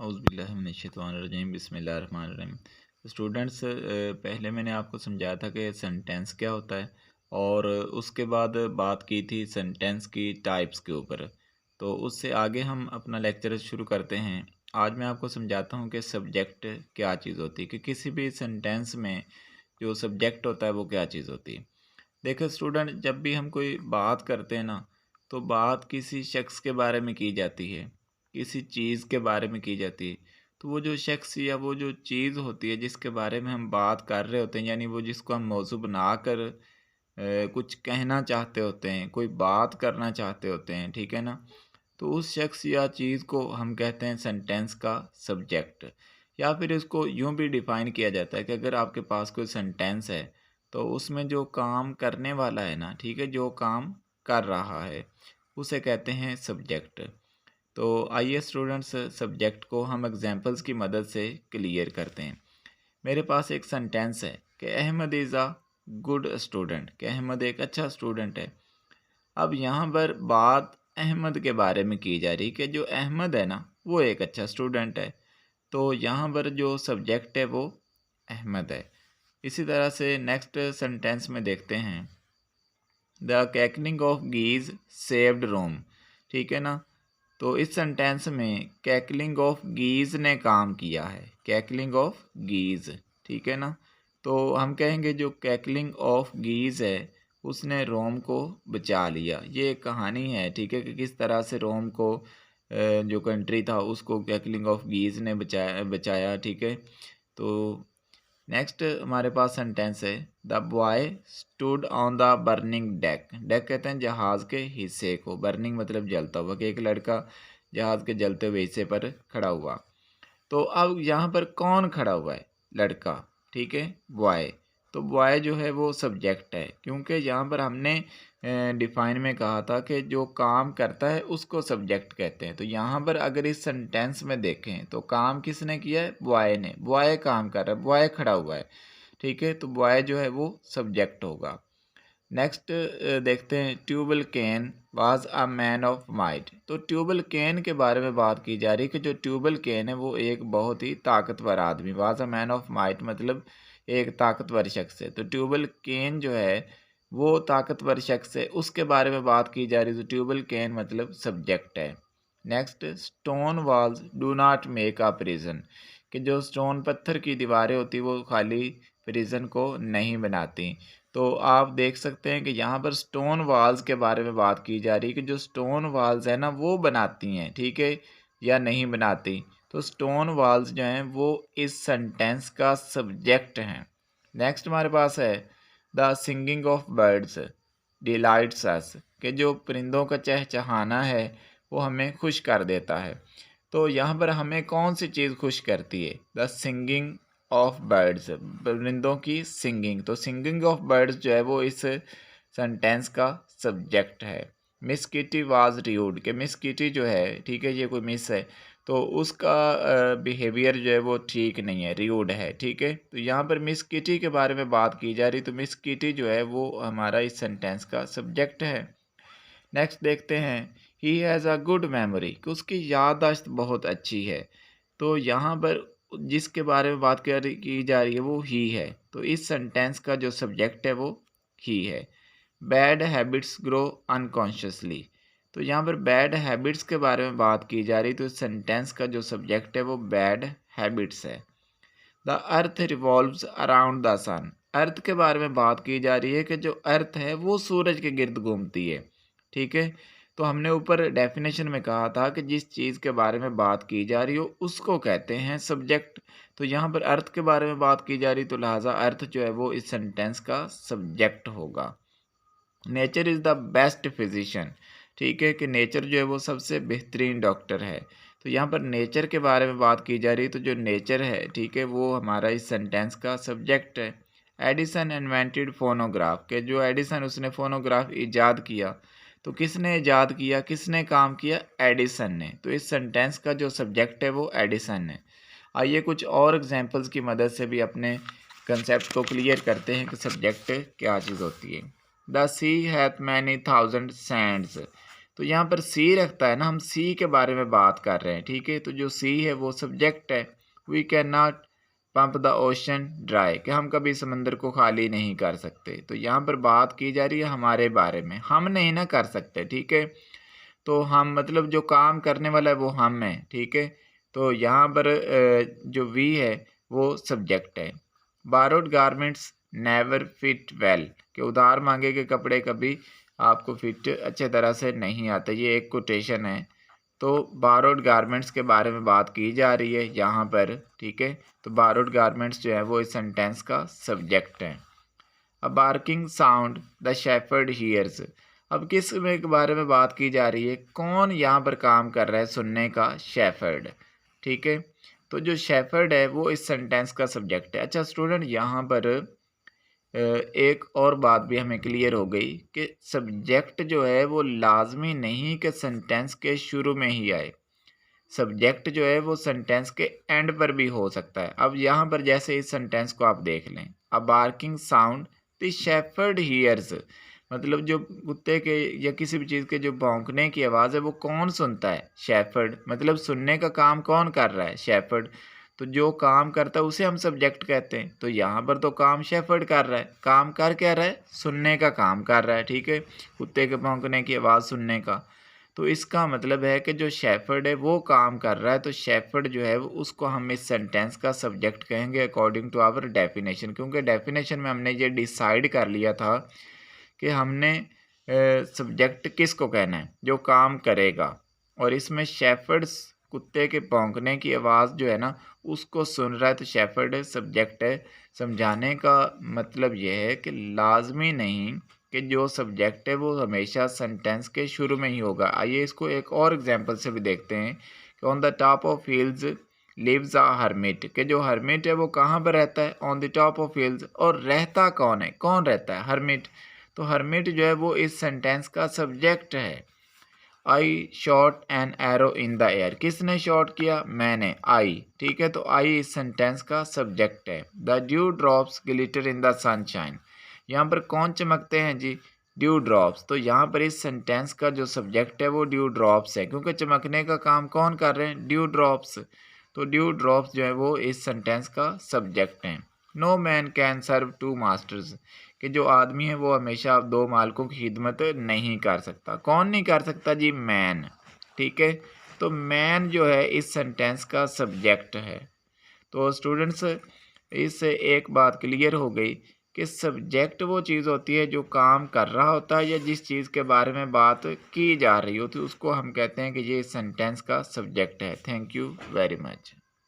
औज़ुबिल्लाहिमिनश्शैतानिर्रजीम बिस्मिल्लाहिर्रहमानिर्रहीम। स्टूडेंट्स, पहले मैंने आपको समझाया था कि सेंटेंस क्या होता है और उसके बाद बात की थी सेंटेंस की टाइप्स के ऊपर। तो उससे आगे हम अपना लेक्चर शुरू करते हैं। आज मैं आपको समझाता हूँ कि सब्जेक्ट क्या चीज़ होती है, कि किसी भी सेंटेंस में जो सब्जेक्ट होता है वो क्या चीज़ होती है। देखो स्टूडेंट, जब भी हम कोई बात करते हैं ना, तो बात किसी शख्स के बारे में की जाती है, किसी चीज़ के बारे में की जाती है। तो वो जो शख्स या वो जो चीज़ होती है जिसके बारे में हम बात कर रहे होते हैं, यानी वो जिसको हम मौजू बनाकर कुछ कहना चाहते होते हैं, कोई बात करना चाहते होते हैं, ठीक है ना। तो उस शख्स या चीज़ को हम कहते हैं सेंटेंस का सब्जेक्ट। या फिर इसको यूँ भी डिफ़ाइन किया जाता है कि अगर आपके पास कोई सेंटेंस है, तो उसमें जो काम करने वाला है ना, ठीक है, जो काम कर रहा है, उसे कहते हैं सब्जेक्ट। तो आइए स्टूडेंट्स, सब्जेक्ट को हम एग्जांपल्स की मदद से क्लियर करते हैं। मेरे पास एक सेंटेंस है कि Ahmed is a good student, कि अहमद एक अच्छा स्टूडेंट है। अब यहाँ पर बात अहमद के बारे में की जा रही कि जो अहमद है ना, वो एक अच्छा स्टूडेंट है। तो यहाँ पर जो सब्जेक्ट है वो अहमद है। इसी तरह से नेक्स्ट सेंटेंस में देखते हैं, द कैकलिंग ऑफ गीज सेव्ड रोम, ठीक है ना। तो इस सेंटेंस में कैकलिंग ऑफ गीज ने काम किया है, कैकलिंग ऑफ गीज, ठीक है ना। तो हम कहेंगे जो कैकलिंग ऑफ गीज है उसने रोम को बचा लिया। ये एक कहानी है, ठीक है, कि किस तरह से रोम को जो कंट्री था उसको कैकलिंग ऑफ गीज ने बचाया, ठीक है। तो नेक्स्ट हमारे पास सेंटेंस है, the boy stood on the burning deck. Deck कहते हैं जहाज़ के हिस्से को, बर्निंग मतलब जलता हुआ, कि एक लड़का जहाज़ के जलते हुए हिस्से पर खड़ा हुआ। तो अब यहाँ पर कौन खड़ा हुआ है? लड़का, ठीक है, बॉय। तो बॉय जो है वो सब्जेक्ट है, क्योंकि यहाँ पर हमने डिफाइन में कहा था कि जो काम करता है उसको सब्जेक्ट कहते हैं। तो यहाँ पर अगर इस सेंटेंस में देखें तो काम किसने किया है? बॉय ने। बॉय काम कर रहा है, बॉय खड़ा हुआ है, ठीक है। तो बॉय जो है वो सब्जेक्ट होगा। नेक्स्ट देखते हैं, Tubal Cain was a man of might. तो ट्यूबल केन के बारे में बात की जा रही है कि जो ट्यूबल केन है वो एक बहुत ही ताकतवर आदमी, was a man of might मतलब एक ताकतवर शख्स है। तो ट्यूबल केन जो है वो ताकतवर शख्स है, उसके बारे में बात की जा रही है। तो ट्यूबल केन मतलब सब्जेक्ट है। Next, stone walls do not make a prison, कि जो स्टोन पत्थर की दीवारें होती वो खाली प्रिजन को नहीं बनाती। तो आप देख सकते हैं कि यहाँ पर स्टोन वॉल्स के बारे में बात की जा रही है कि जो स्टोन वॉल्स है ना वो बनाती हैं, ठीक है, या नहीं बनाती। तो स्टोन वॉल्स जो हैं वो इस सेंटेंस का सब्जेक्ट हैं। नेक्स्ट हमारे पास है, the singing of birds delights us, कि जो परिंदों का चहचहाना है वो हमें खुश कर देता है। तो यहाँ पर हमें कौन सी चीज़ खुश करती है? द सिंगिंग ऑफ बर्ड्स, परिंदों की सिंगिंग। तो सिंगिंग ऑफ बर्ड्स जो है वो इस सेंटेंस का सब्जेक्ट है। मिस किटी वाज र्यूड, कि मिस किटी जो है, ठीक है, ये कोई मिस है तो उसका बिहेवियर जो है वो ठीक नहीं है, र्यूड है, ठीक है। तो यहाँ पर मिस किटी के बारे में बात की जा रही, तो मिस किटी जो है वो हमारा इस सेंटेंस का सब्जेक्ट है। नेक्स्ट देखते हैं, he has a good memory, कि उसकी याददाश्त बहुत अच्छी है। तो यहाँ पर जिसके बारे में बात की जा रही है वो ही है। तो इस सेंटेंस का जो सब्जेक्ट है वो ही है। बैड हैबिट्स ग्रो अनकॉन्शियसली, तो यहाँ पर बैड हैबिट्स के बारे में बात की जा रही, तो इस सेंटेंस का जो सब्जेक्ट है वो बैड हैबिट्स है। The earth revolves around the sun, earth के बारे में बात की जा रही है कि जो अर्थ है वो सूरज के गिर्द घूमती है, ठीक है। तो हमने ऊपर डेफिनेशन में कहा था कि जिस चीज़ के बारे में बात की जा रही हो उसको कहते हैं सब्जेक्ट। तो यहाँ पर अर्थ के बारे में बात की जा रही, तो लिहाजा अर्थ जो है वो इस सेंटेंस का सब्जेक्ट होगा। Nature is the best physician, ठीक है, कि नेचर जो है वो सबसे बेहतरीन डॉक्टर है। तो यहाँ पर नेचर के बारे में बात की जा रही है, तो जो नेचर है, ठीक है, वो हमारा इस सेंटेंस का सब्जेक्ट है। एडिसन इन्वेंटेड फोनोग्राफ, के जो एडिसन उसने फोनोग्राफ ईजाद किया। तो किसने ईजाद किया, किसने काम किया? एडिसन ने। तो इस सेंटेंस का जो सब्जेक्ट है वो एडिसन है। आइए कुछ और एग्जांपल्स की मदद से भी अपने कंसेप्ट को क्लियर करते हैं कि सब्जेक्ट क्या चीज़ होती है। The sea hath many thousand sands, तो यहाँ पर सी रखता है ना, हम सी के बारे में बात कर रहे हैं, ठीक है। तो जो सी है वो सब्जेक्ट है। We can not pump the ocean dry, कि हम कभी समंदर को खाली नहीं कर सकते। तो यहाँ पर बात की जा रही है हमारे बारे में, हम नहीं ना कर सकते, ठीक है। तो हम मतलब जो काम करने वाला है वो हम है, ठीक है। तो यहाँ पर जो वी है वो सब्जेक्ट है। Borrowed garments never fit well, कि उधार मांगे के कपड़े कभी आपको फिट अच्छे तरह से नहीं आते, ये एक कोटेशन है। तो बारोड गारमेंट्स के बारे में बात की जा रही है यहाँ पर, ठीक है। तो बारोड गारमेंट्स जो है वो इस सेंटेंस का सब्जेक्ट है। A barking sound the shepherd hears, अब किस में के बारे में बात की जा रही है, कौन यहाँ पर काम कर रहा है सुनने का, शेफर्ड, ठीक है। तो जो शेफर्ड है वो इस सेंटेंस का सब्जेक्ट है। अच्छा स्टूडेंट, यहाँ पर एक और बात भी हमें क्लियर हो गई कि सब्जेक्ट जो है वो लाजमी नहीं कि सेंटेंस के शुरू में ही आए, सब्जेक्ट जो है वो सेंटेंस के एंड पर भी हो सकता है। अब यहाँ पर जैसे इस सेंटेंस को आप देख लें, a barking sound the shepherd hears, मतलब जो कुत्ते के या किसी भी चीज़ के जो भौंकने की आवाज़ है वो कौन सुनता है, शेफर्ड, मतलब सुनने का काम कौन कर रहा है, शेफर्ड। तो जो काम करता है उसे हम सब्जेक्ट कहते हैं। तो यहाँ पर तो काम शेफर्ड कर रहा है, काम कर क्या रहा है, सुनने का काम कर रहा है, ठीक है, कुत्ते के भौंकने की आवाज़ सुनने का। तो इसका मतलब है कि जो शेफर्ड है वो काम कर रहा है, तो शेफर्ड जो है उसको हम इस सेंटेंस का सब्जेक्ट कहेंगे अकॉर्डिंग टू आवर डेफिनेशन, क्योंकि डेफिनेशन में हमने ये डिसाइड कर लिया था कि हमने सब्जेक्ट किसको कहना है, जो काम करेगा। और इसमें शेफर्ड्स कुत्ते के भौंकने की आवाज़ जो है ना उसको सुन रहा है, तो शेफर्ड सब्जेक्ट है। समझाने का मतलब यह है कि लाजमी नहीं कि जो सब्जेक्ट है वो हमेशा सेंटेंस के शुरू में ही होगा। आइए इसको एक और एग्जांपल से भी देखते हैं कि on the top of hills lives a hermit, कि जो हर्मिट है वो कहाँ पर रहता है, on the top of hills. और रहता कौन है, कौन रहता है, हर्मिट। तो हर्मिट जो है वो इस सेंटेंस का सब्जेक्ट है। आई shot an arrow in the air, किसने शॉट किया, मैंने, आई, ठीक है। तो आई इस सेंटेंस का सब्जेक्ट है। The due drops glitter in the sunshine, यहाँ पर कौन चमकते हैं जी, ड्यू ड्रॉप्स। तो यहाँ पर इस सेंटेंस का जो सब्जेक्ट है वो ड्यू ड्रॉप्स है, क्योंकि चमकने का काम कौन कर रहे हैं, ड्यू ड्रॉप्स। तो ड्यू ड्रॉप्स जो है वो इस सेंटेंस का सब्जेक्ट हैं। No man can serve two masters, कि जो आदमी है वो हमेशा दो मालिकों की खिदमत नहीं कर सकता। कौन नहीं कर सकता जी, मैन, ठीक है। तो मैन जो है इस सेंटेंस का सब्जेक्ट है। तो स्टूडेंट्स, इससे एक बात क्लियर हो गई कि सब्जेक्ट वो चीज़ होती है जो काम कर रहा होता है या जिस चीज़ के बारे में बात की जा रही होती है उसको हम कहते हैं कि ये सेंटेंस का सब्जेक्ट है। Thank you very much.